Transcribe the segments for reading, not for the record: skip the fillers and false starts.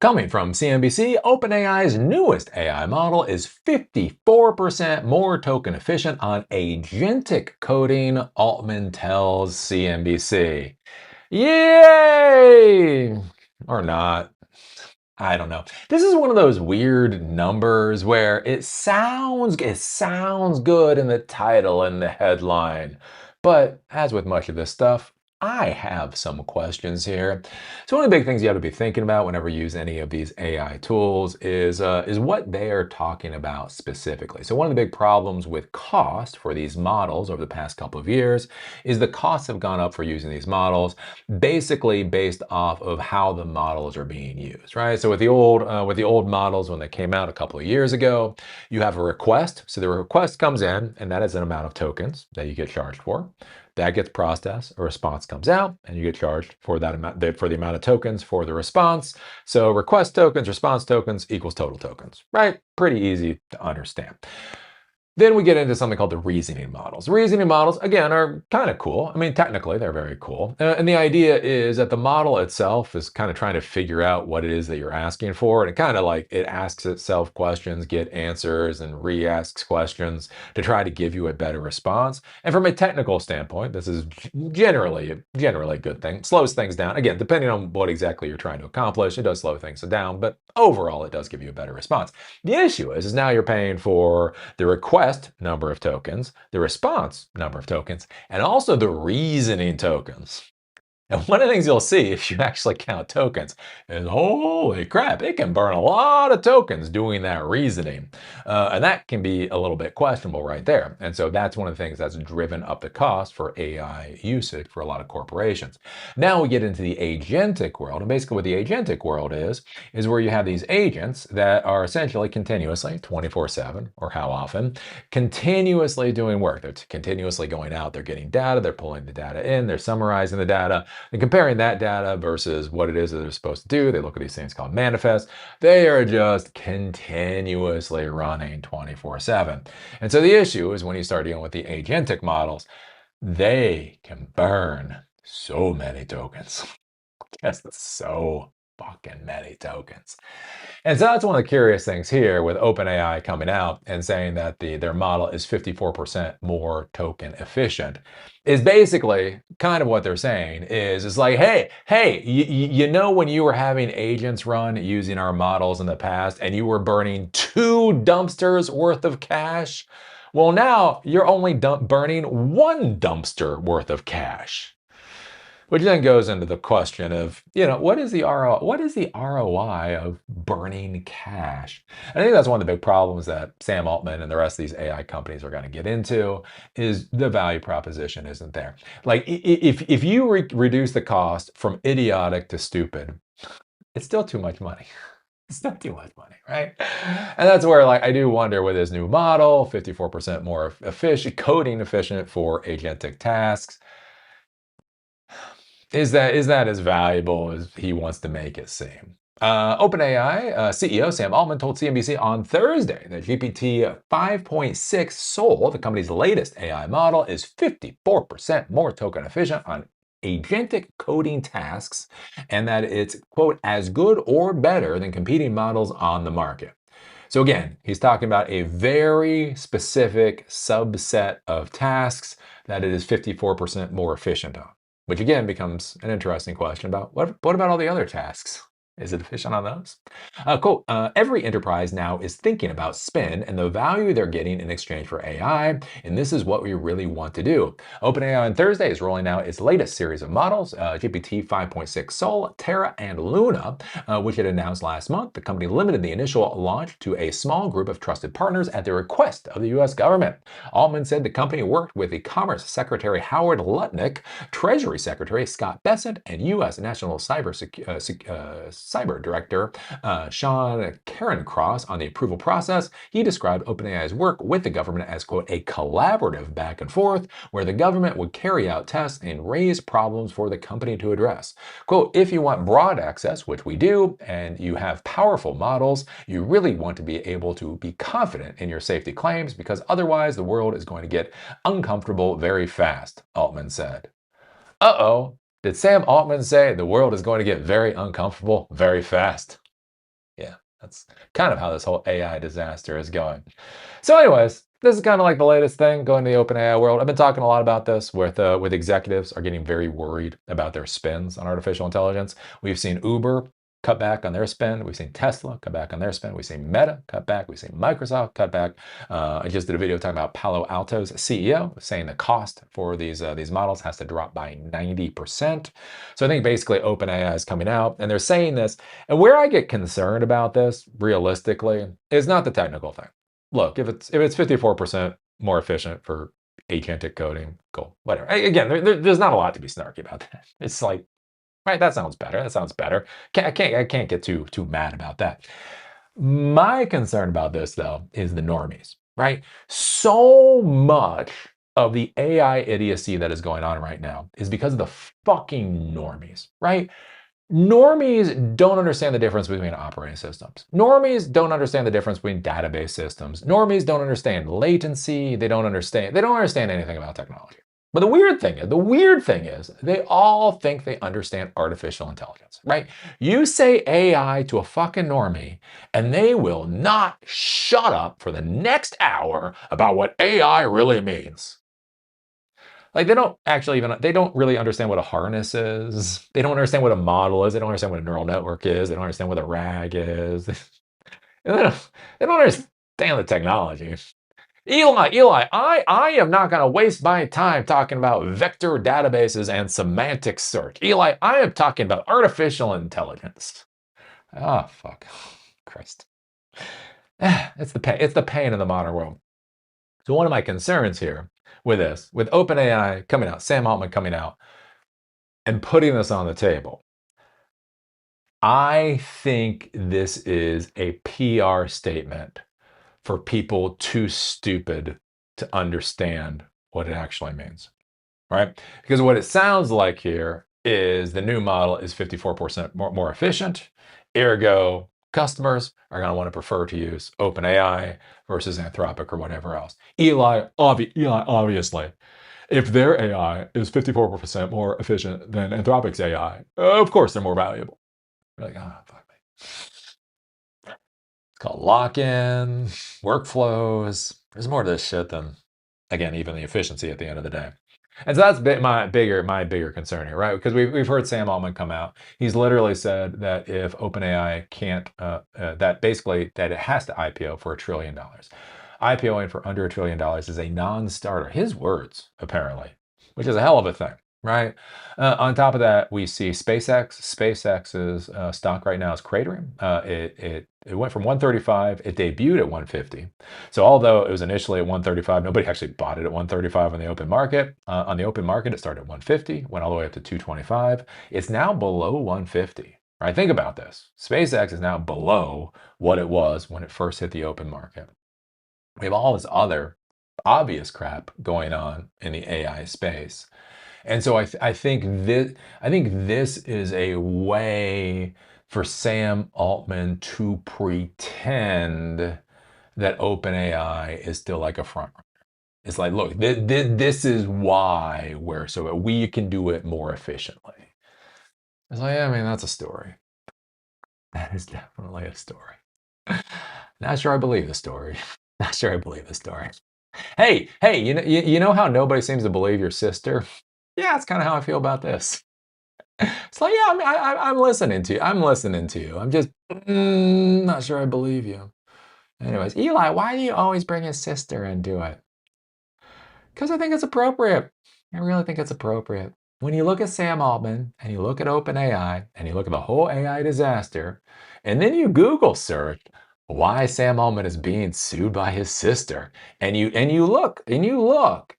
Coming from CNBC, OpenAI's newest AI model is 54% more token efficient on agentic coding, Altman tells CNBC. Yay! Or not. I don't know. This is one of those weird numbers where it sounds good in the title and the headline. But as with much of this stuff, I have some questions here. So one of the big things you have to be thinking about whenever you use any of these AI tools is what they are talking about specifically. So one of the big problems with cost for these models over the past couple of years is the costs have gone up for using these models basically based off of how the models are being used, right? So with the old models when they came out a couple of years ago, you have a request. So the request comes in, and that is an amount of tokens that you get charged for. That gets processed, a response comes out, and you get charged for that amount for the amount of tokens for the response. So request tokens, response tokens equals total tokens, right? Pretty easy to understand. Then we get into something called the reasoning models. Reasoning models, again, are kind of cool. I mean, technically, they're very cool. And the idea is that the model itself is kind of trying to figure out what it is that you're asking for. And it kind of like it asks itself questions, get answers, and re-asks questions to try to give you a better response. And from a technical standpoint, this is generally a good thing. It slows things down. Again, depending on what exactly you're trying to accomplish, it does slow things down. But overall, it does give you a better response. The issue is now you're paying for the request number of tokens, the response number of tokens, and also the reasoning tokens. And one of the things you'll see if you actually count tokens is, holy crap, it can burn a lot of tokens doing that reasoning. And that can be a little bit questionable right there. And so that's one of the things that's driven up the cost for AI usage for a lot of corporations. Now we get into the agentic world. And basically what the agentic world is where you have these agents that are essentially continuously, 24/7, or how often, continuously doing work. They're continuously going out, they're getting data, they're pulling the data in, they're summarizing the data, and comparing that data versus what it is that they're supposed to do. They look at these things called manifests. They are just continuously running 24/7. And so the issue is when you start dealing with the agentic models, they can burn so many tokens. Just so fucking many tokens. And so that's one of the curious things here with OpenAI coming out and saying that their model is 54% more token efficient. Is basically kind of what they're saying is like, hey, you know when you were having agents run using our models in the past and you were burning 2 dumpsters worth of cash? Well, now you're only burning 1 dumpster worth of cash. Which then goes into the question of, what is the ROI of burning cash? And I think that's one of the big problems that Sam Altman and the rest of these AI companies are going to get into is the value proposition isn't there. Like if you reduce the cost from idiotic to stupid, it's still too much money. It's not too much money, right? And that's where I do wonder with his new model, 54% more efficient, coding efficient for agentic tasks. Is that as valuable as he wants to make it seem? OpenAI CEO Sam Altman told CNBC on Thursday that GPT 5.6 Sol, the company's latest AI model, is 54% more token efficient on agentic coding tasks, and that it's, quote, as good or better than competing models on the market. So again, he's talking about a very specific subset of tasks that it is 54% more efficient on. Which again becomes an interesting question about what about all the other tasks? Is it efficient on those? Quote, every enterprise now is thinking about spend and the value they're getting in exchange for AI, and this is what we really want to do. OpenAI on Thursday is rolling out its latest series of models, GPT 5.6 Sol, Terra, and Luna, which it announced last month. The company limited the initial launch to a small group of trusted partners at the request of the U.S. government. Altman said the company worked with the Commerce Secretary Howard Lutnick, Treasury Secretary Scott Bessent, and U.S. National Cyber Director Sean Carencross on the approval process. He described OpenAI's work with the government as, quote, a collaborative back and forth where the government would carry out tests and raise problems for the company to address. Quote, if you want broad access, which we do, and you have powerful models, you really want to be able to be confident in your safety claims because otherwise the world is going to get uncomfortable very fast, Altman said. Uh-oh. Did Sam Altman say the world is going to get very uncomfortable very fast? Yeah, that's kind of how this whole AI disaster is going. So, anyways, this is kind of like the latest thing going to the OpenAI world. I've been talking a lot about this with executives are getting very worried about their spends on artificial intelligence. We've seen Uber cut back on their spend. We've seen Tesla cut back on their spend. We've seen Meta cut back. We've seen Microsoft cut back. I just did a video talking about Palo Alto's CEO saying the cost for these models has to drop by 90%. So I think basically OpenAI is coming out and they're saying this. And where I get concerned about this, realistically, is not the technical thing. Look, if it's 54% more efficient for agentic coding, cool, whatever. Again, there's not a lot to be snarky about that. It's like, right, that sounds better. That sounds better. I can't get too mad about that. My concern about this, though, is the normies, right? So much of the AI idiocy that is going on right now is because of the fucking normies, right? Normies don't understand the difference between operating systems. Normies don't understand the difference between database systems. Normies don't understand latency. They don't understand anything about technology. But the weird thing is, they all think they understand artificial intelligence, right? You say AI to a fucking normie, and they will not shut up for the next hour about what AI really means. Like they don't really understand what a harness is. They don't understand what a model is. They don't understand what a neural network is. They don't understand what a RAG is. They don't understand the technology. Eli, I am not going to waste my time talking about vector databases and semantic search. Eli, I am talking about artificial intelligence. Oh, fuck. Christ. It's the pain of the modern world. So one of my concerns here with OpenAI coming out, Sam Altman coming out, and putting this on the table, I think this is a PR statement for people too stupid to understand what it actually means, right? Because what it sounds like here is the new model is 54% more efficient. Ergo, customers are going to want to prefer to use OpenAI versus Anthropic or whatever else. Eli, obviously, if their AI is 54% more efficient than Anthropic's AI, of course they're more valuable. You're like, ah, fuck me. It's called lock-in, workflows. There's more to this shit than, again, even the efficiency at the end of the day. And so that's my bigger concern here, right? Because we've heard Sam Altman come out. He's literally said that if OpenAI can't, that it has to IPO for $1 trillion. IPOing for under $1 trillion is a non-starter. His words, apparently, which is a hell of a thing, right? On top of that, we see SpaceX. SpaceX's stock right now is cratering. It went from 135. It debuted at 150. So although it was initially at 135, nobody actually bought it at 135 on the open market. On the open market, it started at 150, went all the way up to 225. It's now below 150. Right? Think about this. SpaceX is now below what it was when it first hit the open market. We have all this other obvious crap going on in the AI space. And so I think this is a way for Sam Altman to pretend that OpenAI is still like a front runner. It's like, look, this is why we can do it more efficiently. It's like, yeah, I mean, that's a story. That is definitely a story. Not sure I believe the story. Not sure I believe the story. Hey, you know how nobody seems to believe your sister? Yeah, that's kind of how I feel about this. It's like, yeah, I mean, I'm listening to you. I'm listening to you. I'm just not sure I believe you. Anyways, Eli, why do you always bring his sister into it? Because I think it's appropriate. I really think it's appropriate. When you look at Sam Altman and you look at OpenAI and you look at the whole AI disaster, and then you Google search why Sam Altman is being sued by his sister, and you look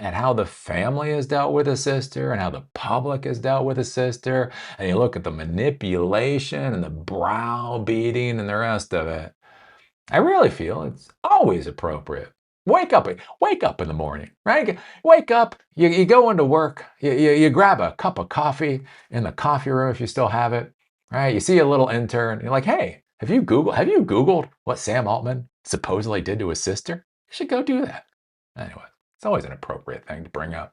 at how the family has dealt with his sister and how the public has dealt with his sister, and you look at the manipulation and the browbeating and the rest of it, I really feel it's always appropriate. Wake up in the morning, right? Wake up, you go into work, you grab a cup of coffee in the coffee room if you still have it, right? You see a little intern, you're like, hey, have you Googled what Sam Altman supposedly did to his sister? You should go do that. Anyway, it's always an appropriate thing to bring up.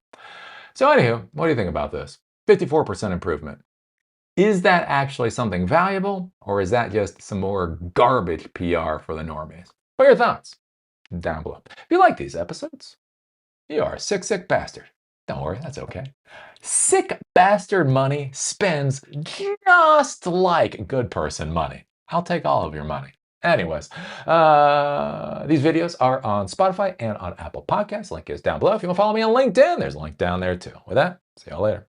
So anywho, what do you think about this? 54% improvement. Is that actually something valuable, or is that just some more garbage PR for the normies? What are your thoughts? Down below. If you like these episodes, you are a sick, sick bastard. Don't worry, that's okay. Sick bastard money spends just like good person money. I'll take all of your money. Anyways, these videos are on Spotify and on Apple Podcasts. Link is down below. If you want to follow me on LinkedIn, there's a link down there too. With that, see y'all later.